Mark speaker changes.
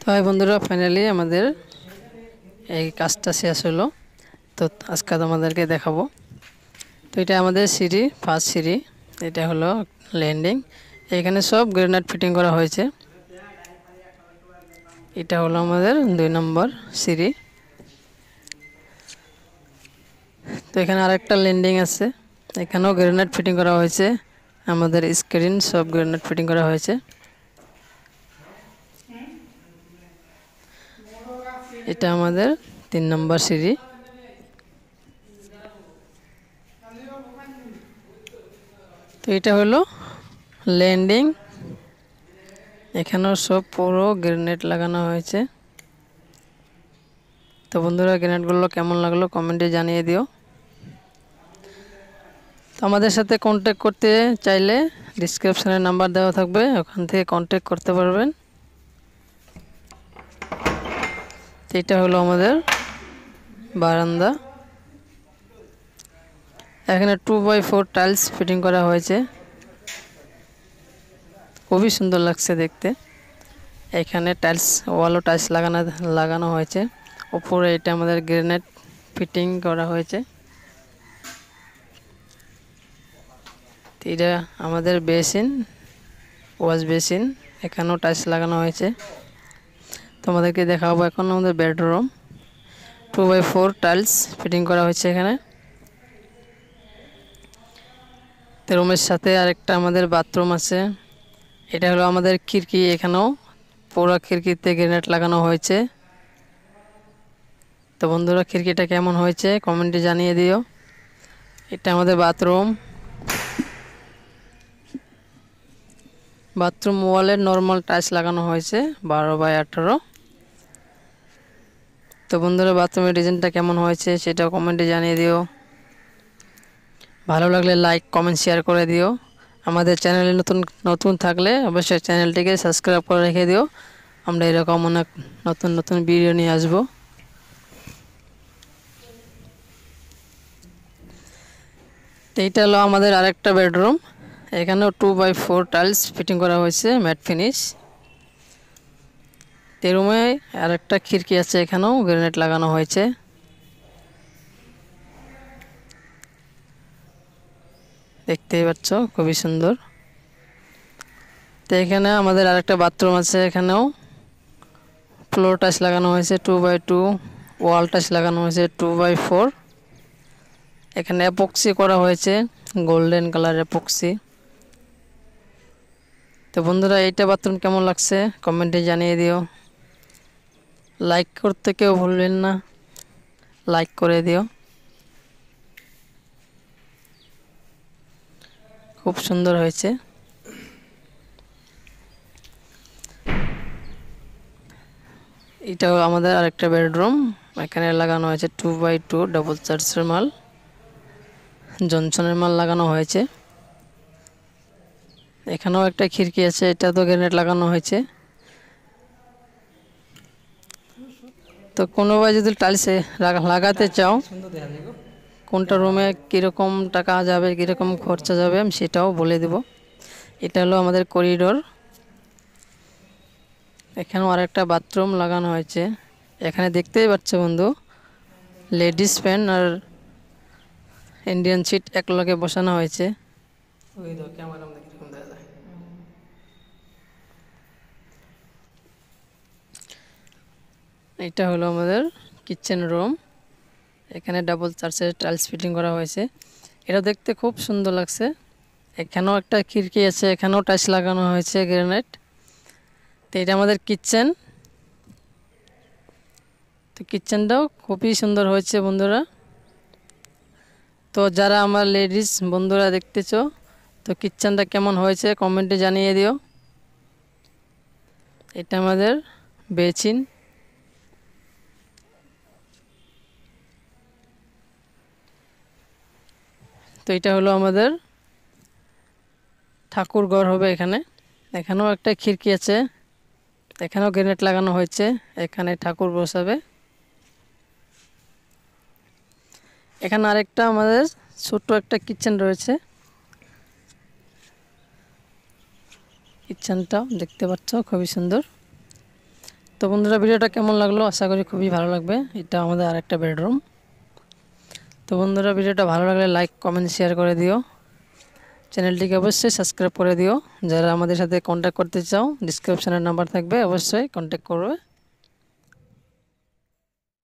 Speaker 1: High বন্ধুরা, finally আমাদের এই কাজটা শেষ হলো। তো আজকে তোমাদেরকে দেখাবো। তো এটা আমাদের সিঁড়ি, ফার্স্ট সিঁড়ি। এটা হলো ল্যান্ডিং। এখানে সব গ্রেনাইট ফিটিং করা হয়েছে। এটা হলো আমাদের 2 নম্বর সিঁড়ি। তো এখানে আরেকটা ল্যান্ডিং আছে, এখানেও গ্রেনাইট ফিটিং করা হয়েছে। আমাদের স্ক্রিন সব গ্রেনাইট ফিটিং করা হয়েছে। এটা আমাদের 3 নম্বর সিঁড়ি। তো এটা হলো ল্যান্ডিং। এখানেও সব পুরো গ্রেনেড লাগানো হয়েছে। তো বন্ধুরা, গ্রেনেডগুলো কেমন লাগলো কমেন্টে জানিয়ে দিও। তো আমাদের সাথে কন্ট্যাক্ট করতে চাইলে ডিসক্রিপশনে নাম্বার দেওয়া থাকবে, ওখান থেকে কন্ট্যাক্ট করতে পারবেন। এটা হলো আমাদের বারান্দা। এখানে 2x4 টাইলস ফিটিং করা হয়েছে, খুবই সুন্দর লাগছে দেখতে। এখানে টাইলস, ওয়ালও টাইলস লাগানো হয়েছে। উপরে এটা আমাদের গ্রেনাইট ফিটিং করা হয়েছে। এটা আমাদের বেসিন, ওয়াশ বেসিন, এখানেও টাইলস লাগানো হয়েছে। তোমাদেরকে দেখাবো এখন আমাদের বেডরুম। 2x4 টাইলস ফিটিং করা হয়েছে এখানে। তো রুমের সাথে আরেকটা আমাদের বাথরুম আছে। এটা হলো আমাদের খিড়কি, এখানেও পুরো খিড়কিতে গ্রেনাইট লাগানো হয়েছে। তো বন্ধুরা, খিড়কিটা কেমন হয়েছে কমেন্টে জানিয়ে দিও। এটা আমাদের বাথরুম ওয়ালে নর্মাল টাইলস লাগানো হয়েছে 12x18। তো বন্ধুরা, বাথরুমের ডিজাইনটা কেমন হয়েছে সেটা কমেন্টে জানিয়ে দিও। ভালো লাগলে লাইক, কমেন্ট, শেয়ার করে দিও। আমাদের চ্যানেলে নতুন থাকলে অবশ্যই চ্যানেলটিকে সাবস্ক্রাইব করে রেখে দিও। আমরা এরকম অনেক নতুন ভিডিও নিয়ে আসব। এইটা হলো আমাদের আরেকটা বেডরুম। এখানেও 2x4 টাইলস ফিটিং করা হয়েছে, ম্যাট ফিনিশ। এই রুমে আরেকটা খিড়কি আছে, এখানেও গ্রেনাইট লাগানো হয়েছে। দেখতেই পাচ্ছ, খুবই সুন্দর। তো এখানে আমাদের আরেকটা বাথরুম আছে, এখানেও ফ্লোর টাইলস লাগানো হয়েছে 2x2, ওয়াল টাইলস লাগানো হয়েছে 2x4। এখানে এপক্সি করা হয়েছে, গোল্ডেন কালার এপক্সি। তো বন্ধুরা, এইটা বাথরুম কেমন লাগছে কমেন্টে জানিয়ে দিও। লাইক করতে কেউ ভুলবেন না, লাইক করে দিও। খুব সুন্দর হয়েছে। এটাও আমাদের আরেকটা বেডরুম। এখানে লাগানো হয়েছে 2x2 ডাবল চার্জের মাল, জনসনের মাল লাগানো হয়েছে। এখানেও একটা খিড়কি আছে, এটা তো গ্রেনেড লাগানো হয়েছে। তো কোনো ভাই যদি টাইলসে লাগাতে চাও, কোনটা রুমে কীরকম টাকা যাবে, কীরকম খরচা যাবে আমি সেটাও বলে দেব। এটা হলো আমাদের করিডোর। এখানেও আরেকটা বাথরুম লাগানো হয়েছে। এখানে দেখতেই পাচ্ছ বন্ধু, লেডিস ফ্যান আর ইন্ডিয়ান সিট একলগে বসানো হয়েছে। ওই দেখো ক্যামেরা আমাদের কিরকম দেখা যায়। এটা হলো আমাদের কিচেন রুম। এখানে ডাবল চার্জের টাইলস ফিটিং করা হয়েছে, এটা দেখতে খুব সুন্দর লাগছে। এখানেও একটা খিড়কি আছে, এখানেও টাইলস লাগানো হয়েছে গ্রেনাইট। তো এটা আমাদের কিচেন। তো কিচেনটাও খুবই সুন্দর হয়েছে বন্ধুরা। তো যারা আমার লেডিস বন্ধুরা দেখতেছো, তো কিচেনটা কেমন হয়েছে কমেন্টে জানিয়ে দিও। এটা আমাদের বেসিন। তো এটা হলো আমাদের ঠাকুর ঘর হবে এখানে। এখানেও একটা খিড়কি আছে, এখানেও গ্রেনেড লাগানো হয়েছে, এখানে ঠাকুর বসাবে। এখানে আরেকটা আমাদের ছোট্ট একটা কিচেন রয়েছে। কিচেনটাও দেখতে পাচ্ছ খুবই সুন্দর। তো বন্ধুরা ভিডিওটা কেমন লাগলো, আশা করি খুবই ভালো লাগবে। এটা আমাদের আরেকটা বেডরুম। তো বন্ধুরা ভিডিওটা ভালো লাগলে লাইক কমেন্ট শেয়ার করে দিও, চ্যানেলটিকে অবশ্যই সাবস্ক্রাইব করে দিও। যারা আমাদের সাথে কন্ট্যাক্ট করতে চাও, ডিসক্রিপশনের নাম্বার থাকবে, অবশ্যই কন্ট্যাক্ট করবে।